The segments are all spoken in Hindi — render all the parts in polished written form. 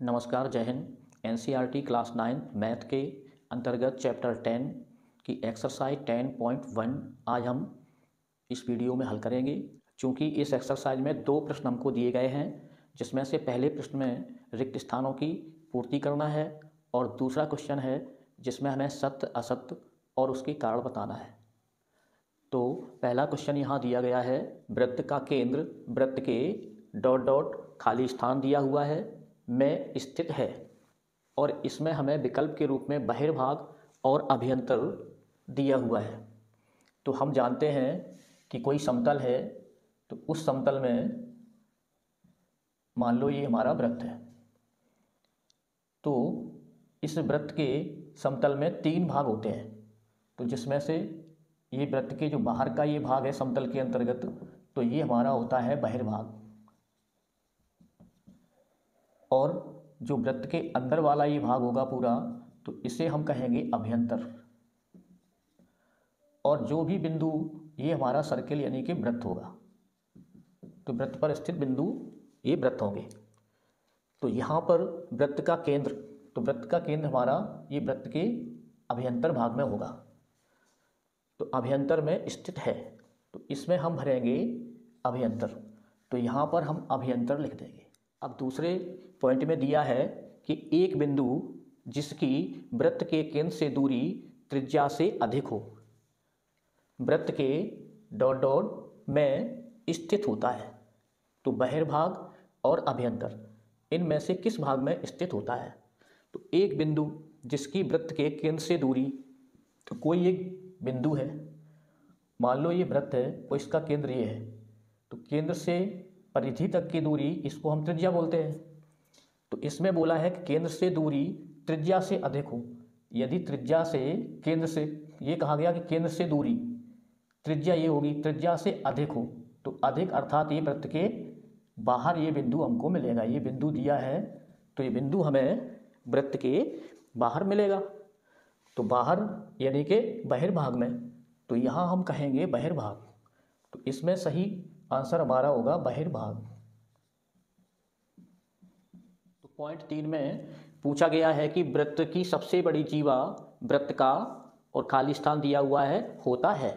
नमस्कार, जय हिंद। एनसीईआरटी क्लास 9 मैथ के अंतर्गत चैप्टर 10 की एक्सरसाइज 10.1 आज हम इस वीडियो में हल करेंगे। चूँकि इस एक्सरसाइज में दो प्रश्न हमको दिए गए हैं, जिसमें से पहले प्रश्न में रिक्त स्थानों की पूर्ति करना है और दूसरा क्वेश्चन है जिसमें हमें सत्य असत्य और उसके कारण बताना है। तो पहला क्वेश्चन यहाँ दिया गया है, वृत्त का केंद्र वृत्त के डॉट डॉट खाली स्थान दिया हुआ है में स्थित है और इसमें हमें विकल्प के रूप में बहिर्भाग और अभ्यंतर दिया हुआ है। तो हम जानते हैं कि कोई समतल है, तो उस समतल में मान लो ये हमारा वृत्त है, तो इस वृत्त के समतल में तीन भाग होते हैं। तो जिसमें से ये वृत्त के जो बाहर का ये भाग है समतल के अंतर्गत, तो ये हमारा होता है बहिर्भाग, और जो वृत्त के अंदर वाला ये भाग होगा पूरा, तो इसे हम कहेंगे अभ्यंतर। और जो भी बिंदु ये हमारा सर्किल यानी कि वृत्त होगा, तो वृत्त पर स्थित बिंदु ये वृत्त होंगे। तो यहाँ पर वृत्त का केंद्र, तो वृत्त का केंद्र हमारा ये वृत्त के अभ्यंतर भाग में होगा, तो अभ्यंतर में स्थित है, तो इसमें हम भरेंगे अभ्यंतर। तो यहाँ पर हम अभ्यंतर लिख देंगे। अब दूसरे पॉइंट में दिया है कि एक बिंदु जिसकी वृत्त के केंद्र से दूरी त्रिज्या से अधिक हो, वृत्त के डॉट डॉट में स्थित होता है। तो बहिर्भाग और अभ्यंतर इनमें से किस भाग में स्थित होता है? तो एक बिंदु जिसकी वृत्त के केंद्र से दूरी, तो कोई एक बिंदु है, मान लो ये वृत्त है और इसका केंद्र ये है, तो केंद्र से परिधि तक की दूरी इसको हम त्रिज्या बोलते हैं। तो इसमें बोला है कि केंद्र से दूरी त्रिज्या से अधिक हो। यदि त्रिज्या से केंद्र से, ये कहा गया कि केंद्र से दूरी त्रिज्या ये होगी, त्रिज्या से अधिक हो, तो अधिक अर्थात ये वृत्त के बाहर ये बिंदु हमको मिलेगा। ये बिंदु दिया है, तो ये बिंदु हमें वृत्त के बाहर मिलेगा, तो बाहर यानी कि बहिर्भाग में, तो यहाँ हम कहेंगे बहिर्भाग। तो इसमें सही आंसर हमारा होगा बहिर्भाग। तो पॉइंट 3 में पूछा गया है कि वृत्त की सबसे बड़ी जीवा वृत्त का, और खाली स्थान दिया हुआ है होता है।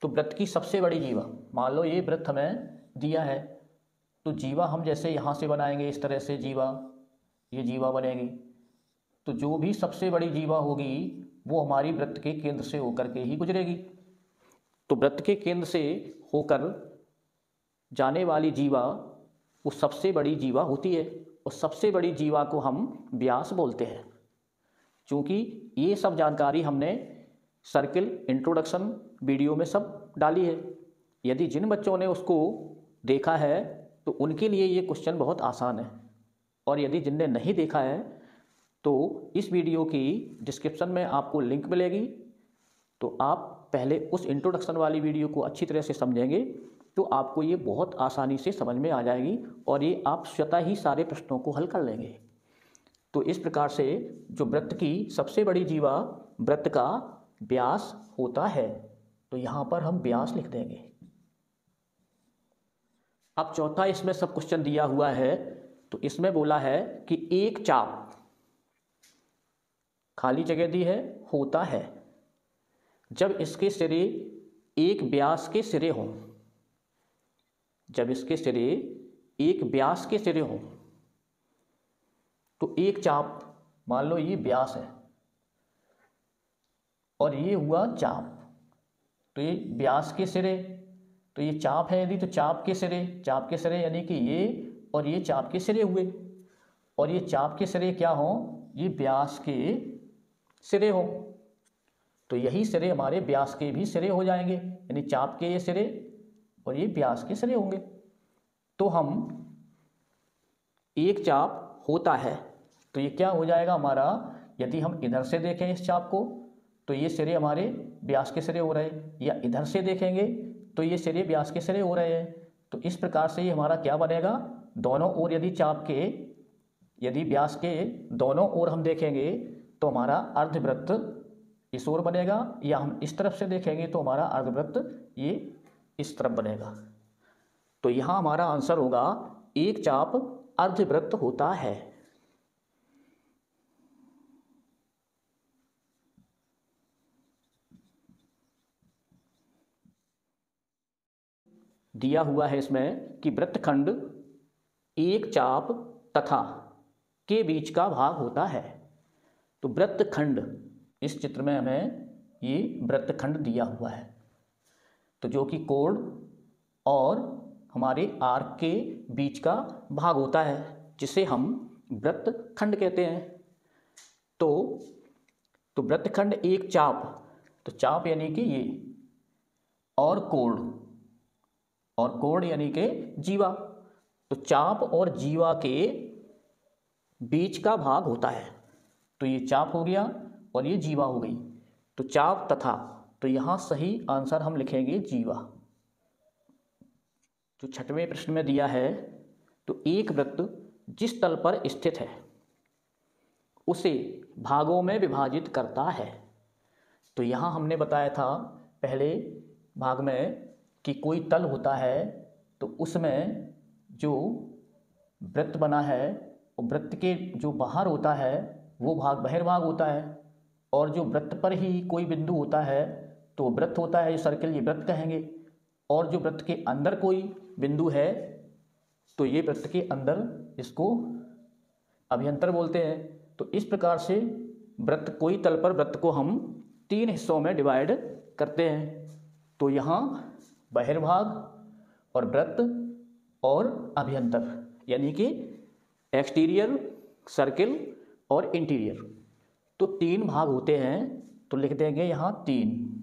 तो वृत्त की सबसे बड़ी जीवा, मान लो ये वृत्त हमें दिया है, तो जीवा हम जैसे यहाँ से बनाएंगे इस तरह से जीवा, ये जीवा बनेगी, तो जो भी सबसे बड़ी जीवा होगी वो हमारी वृत्त के केंद्र से होकर के ही गुजरेगी। तो वृत्त के केंद्र से होकर जाने वाली जीवा वो सबसे बड़ी जीवा होती है, और सबसे बड़ी जीवा को हम व्यास बोलते हैं। क्योंकि ये सब जानकारी हमने सर्किल इंट्रोडक्शन वीडियो में सब डाली है। यदि जिन बच्चों ने उसको देखा है तो उनके लिए ये क्वेश्चन बहुत आसान है, और यदि जिनने नहीं देखा है तो इस वीडियो की डिस्क्रिप्शन में आपको लिंक मिलेगी, तो आप पहले उस इंट्रोडक्शन वाली वीडियो को अच्छी तरह से समझेंगे तो आपको ये बहुत आसानी से समझ में आ जाएगी, और ये आप स्वतः ही सारे प्रश्नों को हल कर लेंगे। तो इस प्रकार से जो वृत्त की सबसे बड़ी जीवा वृत्त का व्यास होता है, तो यहाँ पर हम व्यास लिख देंगे। अब चौथा इसमें सब क्वेश्चन दिया हुआ है, तो इसमें बोला है कि एक चाप, खाली जगह दी है, होता है जब इसके सिरे एक व्यास के सिरे हों। जब इसके सिरे एक व्यास के सिरे हों, तो एक चाप, मान लो ये व्यास है और ये हुआ चाप, तो ये व्यास के सिरे, तो ये चाप है यदि, तो चाप के सिरे यानी कि ये, और ये चाप के सिरे हुए, और ये चाप के सिरे क्या हों? ये व्यास के सिरे हों, तो यही सिरे हमारे व्यास के भी सिरे हो जाएंगे, यानी चाप के ये सिरे और ये व्यास के सिरे होंगे। तो हम एक चाप होता है, तो ये क्या हो जाएगा हमारा? यदि हम इधर से देखें इस चाप को, तो ये सिरे हमारे व्यास के सिरे हो रहे हैं, या इधर से देखेंगे तो ये सिरे व्यास के सिरे हो रहे हैं। तो इस प्रकार से ये हमारा क्या बनेगा? दोनों ओर यदि चाप के, यदि व्यास के दोनों ओर हम देखेंगे तो हमारा अर्धवृत्त इस ओर बनेगा, या हम इस तरफ से देखेंगे तो हमारा अर्धवृत्त ये इस तरफ बनेगा। तो यहाँ हमारा आंसर होगा एक चाप अर्धवृत्त होता है। दिया हुआ है इसमें कि वृत्तखंड एक चाप तथा के बीच का भाग होता है। तो वृत्तखंड, इस चित्र में हमें ये वृत्तखंड दिया हुआ है, तो जो कि कोण और हमारे आर्क के बीच का भाग होता है, जिसे हम वृत्तखंड कहते हैं। तो वृत्तखंड एक चाप, तो चाप यानी कि ये, और कोण यानी कि जीवा, तो चाप और जीवा के बीच का भाग होता है। तो ये चाप हो गया और ये जीवा हो गई, तो चाप तथा, तो यहां सही आंसर हम लिखेंगे जीवा। जो छठवें प्रश्न में दिया है, तो एक वृत्त जिस तल पर स्थित है उसे भागों में विभाजित करता है। तो यहां हमने बताया था पहले भाग में कि कोई तल होता है, तो उसमें जो वृत्त बना है, वृत्त के जो बाहर होता है वो भाग बहिर्भाग होता है, और जो वृत्त पर ही कोई बिंदु होता है तो वृत्त होता है, सर्किल, ये वृत्त कहेंगे। और जो वृत्त के अंदर कोई बिंदु है तो ये वृत्त के अंदर, इसको अभ्यंतर बोलते हैं। तो इस प्रकार से वृत्त, कोई तल पर वृत्त को हम 3 हिस्सों में डिवाइड करते हैं। तो यहाँ बहिर्भाग और वृत्त और अभ्यंतर, यानी कि एक्सटीरियर, सर्किल और इंटीरियर, तो 3 भाग होते हैं। तो लिख देंगे यहाँ 3।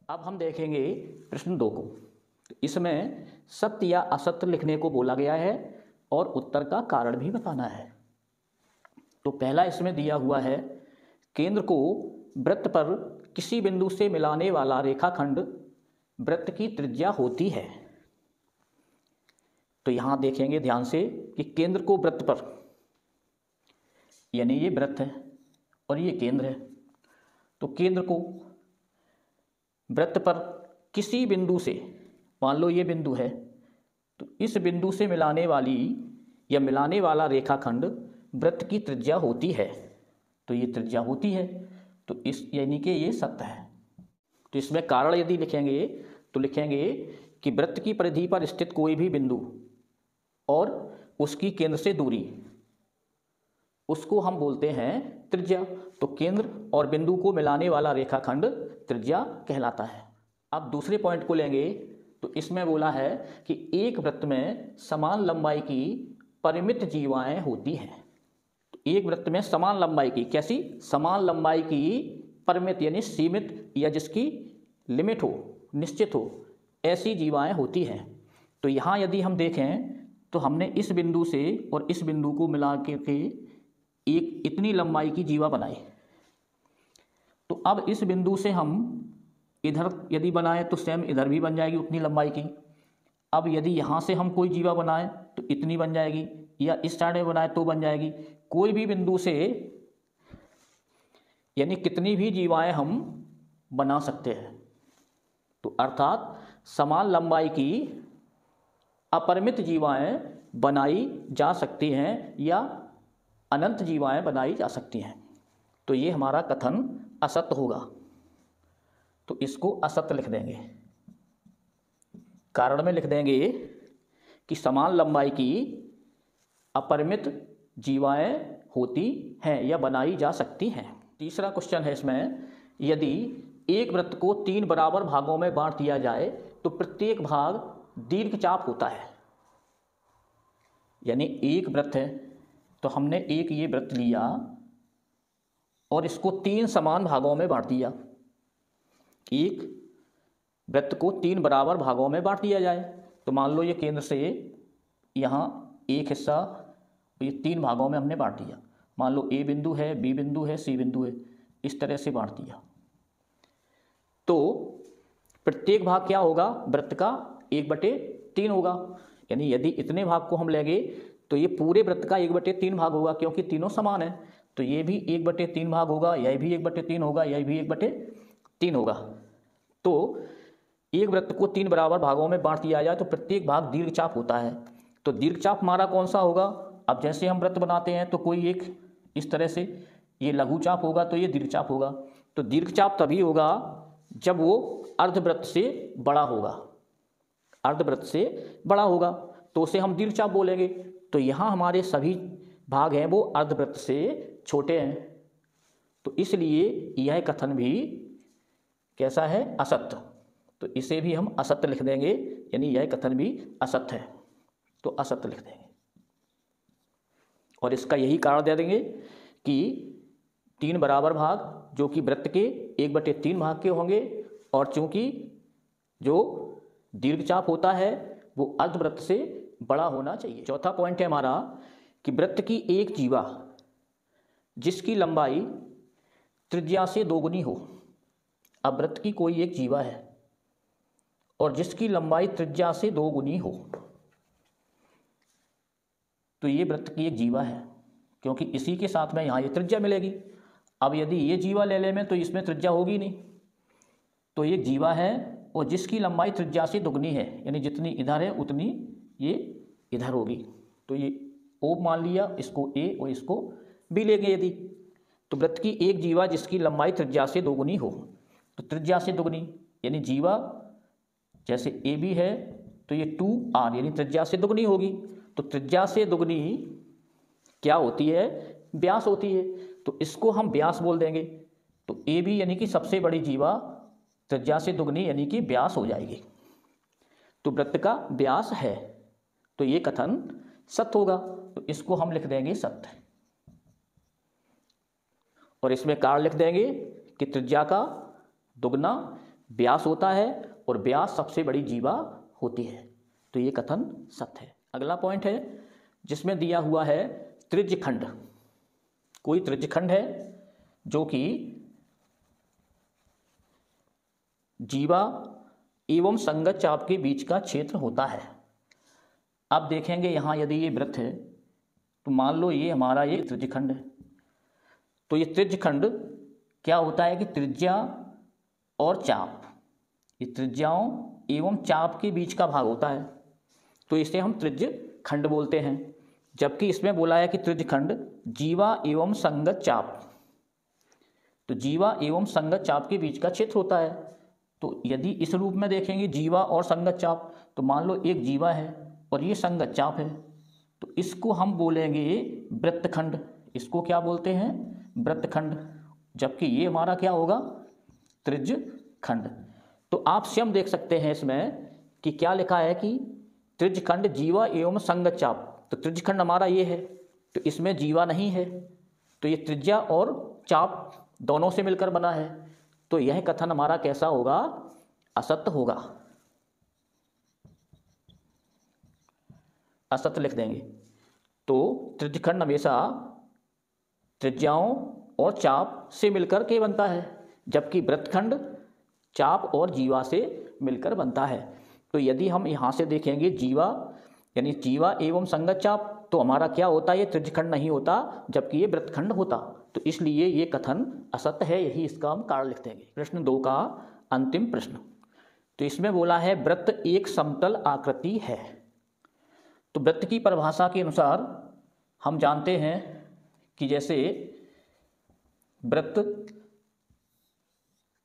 अब हम देखेंगे प्रश्न 2 को। तो इसमें सत्य या असत्य लिखने को बोला गया है और उत्तर का कारण भी बताना है। तो पहला इसमें दिया हुआ है, केंद्र को वृत्त पर किसी बिंदु से मिलाने वाला रेखाखंड वृत्त की त्रिज्या होती है। तो यहां देखेंगे ध्यान से कि केंद्र को वृत्त पर, यानी ये वृत्त है और ये केंद्र है, तो केंद्र को वृत्त पर किसी बिंदु से, मान लो ये बिंदु है, तो इस बिंदु से मिलाने वाली या मिलाने वाला रेखाखंड वृत्त की त्रिज्या होती है। तो ये त्रिज्या होती है, तो इस, यानी कि ये सत्य है। तो इसमें कारण यदि लिखेंगे तो लिखेंगे कि वृत्त की परिधि पर स्थित कोई भी बिंदु और उसकी केंद्र से दूरी, उसको हम बोलते हैं त्रिज्या। तो केंद्र और बिंदु को मिलाने वाला रेखाखंड त्रिज्या कहलाता है। अब दूसरे पॉइंट को लेंगे, तो इसमें बोला है कि एक वृत्त में समान लंबाई की परिमित जीवाएं होती हैं। तो एक वृत्त में समान लंबाई की, कैसी? समान लंबाई की परिमित, यानी सीमित, या जिसकी लिमिट हो, निश्चित हो, ऐसी जीवाएं होती हैं। तो यहाँ यदि हम देखें तो हमने इस बिंदु से और इस बिंदु को मिला के एक इतनी लंबाई की जीवा बनाई। तो अब इस बिंदु से हम इधर यदि बनाए तो सेम इधर भी बन जाएगी उतनी लंबाई की। अब यदि यहाँ से हम कोई जीवा बनाए तो इतनी बन जाएगी, या इस साइड में बनाए तो बन जाएगी। कोई भी बिंदु से यानी कितनी भी जीवाएं हम बना सकते हैं। तो अर्थात समान लंबाई की अपरिमित जीवाएं बनाई जा सकती हैं या अनंत जीवाएं बनाई जा सकती हैं। तो ये हमारा कथन असत्य होगा, तो इसको असत्य लिख देंगे। कारण में लिख देंगे कि समान लंबाई की अपरिमित जीवाएं होती हैं या बनाई जा सकती हैं। तीसरा क्वेश्चन है इसमें, यदि एक वृत्त को 3 बराबर भागों में बांट दिया जाए तो प्रत्येक भाग दीर्घचाप होता है। यानी एक वृत्त है, तो हमने एक ये वृत्त लिया और इसको 3 समान भागों में बांट दिया। एक वृत्त को 3 बराबर भागों में बांट दिया जाए, तो मान लो ये केंद्र से यहाँ एक हिस्सा, ये 3 भागों में हमने बांट दिया। मान लो ए बिंदु है, बी बिंदु है, सी बिंदु है, इस तरह से बांट दिया। तो प्रत्येक भाग क्या होगा? वृत्त का 1/3 होगा। यानी यदि इतने भाग को हम लेंगे तो ये पूरे वृत्त का 1/3 भाग होगा, क्योंकि तीनों समान है। तो ये भी 1/3 भाग होगा, यह भी 1/3 होगा, यह भी 1/3 होगा। तो एक वृत्त को 3 बराबर भागों में बांट दिया जाए तो प्रत्येक भाग दीर्घचाप होता है। तो दीर्घचाप हमारा कौन सा होगा? अब जैसे हम वृत्त बनाते हैं तो कोई एक इस तरह से ये लघुचाप होगा तो ये दीर्घचाप होगा। तो दीर्घचाप तभी होगा जब वो अर्धवृत्त से बड़ा होगा, अर्धवृत्त से बड़ा होगा तो उसे हम दीर्घचाप बोलेंगे। तो यहाँ हमारे सभी भाग हैं वो अर्धवृत्त से छोटे हैं, तो इसलिए यह कथन भी कैसा है? असत्य। तो इसे भी हम असत्य लिख देंगे, यानी यह कथन भी असत्य है, तो असत्य लिख देंगे। और इसका यही कारण दे देंगे कि 3 बराबर भाग जो कि वृत्त के 1/3 भाग के होंगे, और चूंकि जो दीर्घचाप होता है वो अर्धवृत्त से बड़ा होना चाहिए। चौथा पॉइंट है हमारा कि वृत्त की एक जीवा जिसकी लंबाई त्रिज्या से 2 गुनी हो। अब वृत्त की कोई एक जीवा है और जिसकी लंबाई त्रिज्या से 2 गुनी हो, तो ये वृत्त की एक जीवा है, क्योंकि इसी के साथ में यहाँ ये त्रिज्या मिलेगी। अब यदि ये जीवा ले लें तो इसमें त्रिज्या होगी नहीं, तो ये जीवा है और जिसकी लंबाई त्रिज्या से दुगनी है, यानी जितनी इधर है उतनी ये इधर होगी। तो ये ओ मान लिया, इसको ए और इसको बी लेंगे यदि। तो वृत्त की एक जीवा जिसकी लंबाई त्रिज्या से 2 गुनी हो, तो त्रिज्या से दुगनी यानी जीवा जैसे ए बी है तो ये 2r यानी त्रिज्या से दुगनी होगी। तो त्रिज्या से दुगनी क्या होती है? व्यास होती है, तो इसको हम व्यास बोल देंगे। तो ए बी यानी कि सबसे बड़ी जीवा त्रिज्या से दुगनी यानी कि व्यास हो जाएगी। तो वृत्त का व्यास है, तो ये कथन सत्य होगा, तो इसको हम लिख देंगे सत्य। और इसमें कारण लिख देंगे कि त्रिज्या का दुगना व्यास होता है और व्यास सबसे बड़ी जीवा होती है, तो ये कथन सत्य है। अगला पॉइंट है जिसमें दिया हुआ है त्रिज्यखंड। कोई त्रिज्यखंड है जो कि जीवा एवं संगत चाप के बीच का क्षेत्र होता है। अब देखेंगे यहाँ यदि ये वृत्त है तो मान लो ये हमारा ये त्रिज्यखंड है, तो ये त्रिज्यखंड क्या होता है कि त्रिज्या और चाप, ये त्रिज्याओं एवं चाप के बीच का भाग होता है, तो इसे हम त्रिज्यखंड बोलते हैं। जबकि इसमें बोला है कि त्रिज्यखंड जीवा एवं संगत चाप, तो जीवा एवं संगत चाप के बीच का क्षेत्र होता है। तो यदि इस रूप में देखेंगे जीवा और संगत चाप, तो मान लो एक जीवा है और ये संगत चाप है, तो इसको हम बोलेंगे वृत्तखंड। इसको क्या बोलते हैं? वृत्तखंड। जबकि ये हमारा क्या होगा? त्रिज्यखंड। तो आप स्वयं देख सकते हैं इसमें कि क्या लिखा है कि त्रिज्यखंड जीवा एवं संगत चाप, तो त्रिज्यखंड हमारा ये है, तो इसमें जीवा नहीं है, तो ये त्रिज्या और चाप दोनों से मिलकर बना है, तो यह कथन हमारा कैसा होगा? असत्य होगा, असत्य लिख देंगे। तो त्रिज्यखंड हमेशा त्रिज्याओं और चाप से मिलकर के बनता है, जबकि वृत्तखंड चाप और जीवा से मिलकर बनता है। तो यदि हम यहाँ से देखेंगे जीवा यानी जीवा एवं संगत चाप, तो हमारा क्या होता है? ये त्रिज्यखंड नहीं होता, जबकि ये वृत्तखंड होता, तो इसलिए ये कथन असत्य है, यही इसका हम कारण लिख देंगे। प्रश्न 2 का अंतिम प्रश्न, तो इसमें बोला है वृत्त एक समतल आकृति है। तो वृत्त की परिभाषा के अनुसार हम जानते हैं कि जैसे वृत्त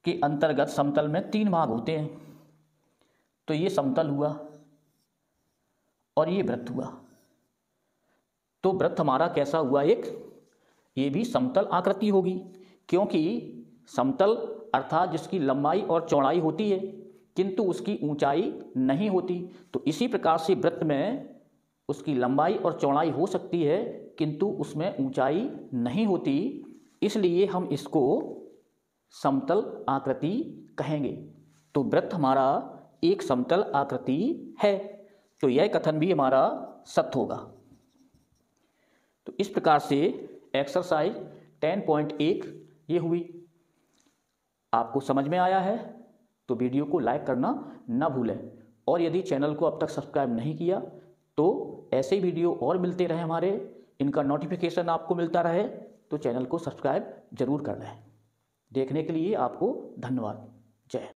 के अंतर्गत समतल में 3 भाग होते हैं, तो ये समतल हुआ और ये वृत्त हुआ। तो वृत्त हमारा कैसा हुआ? ये भी समतल आकृति होगी, क्योंकि समतल अर्थात जिसकी लंबाई और चौड़ाई होती है किंतु उसकी ऊंचाई नहीं होती। तो इसी प्रकार से वृत्त में उसकी लंबाई और चौड़ाई हो सकती है किंतु उसमें ऊंचाई नहीं होती, इसलिए हम इसको समतल आकृति कहेंगे। तो वृत्त हमारा एक समतल आकृति है, तो यह कथन भी हमारा सत्य होगा। तो इस प्रकार से एक्सरसाइज 10.1 ये हुई। आपको समझ में आया है तो वीडियो को लाइक करना ना भूलें, और यदि चैनल को अब तक सब्सक्राइब नहीं किया तो ऐसे ही वीडियो और मिलते रहे हमारे, इनका नोटिफिकेशन आपको मिलता रहे, तो चैनल को सब्सक्राइब जरूर कर लें। देखने के लिए आपको धन्यवाद। जय हिंद।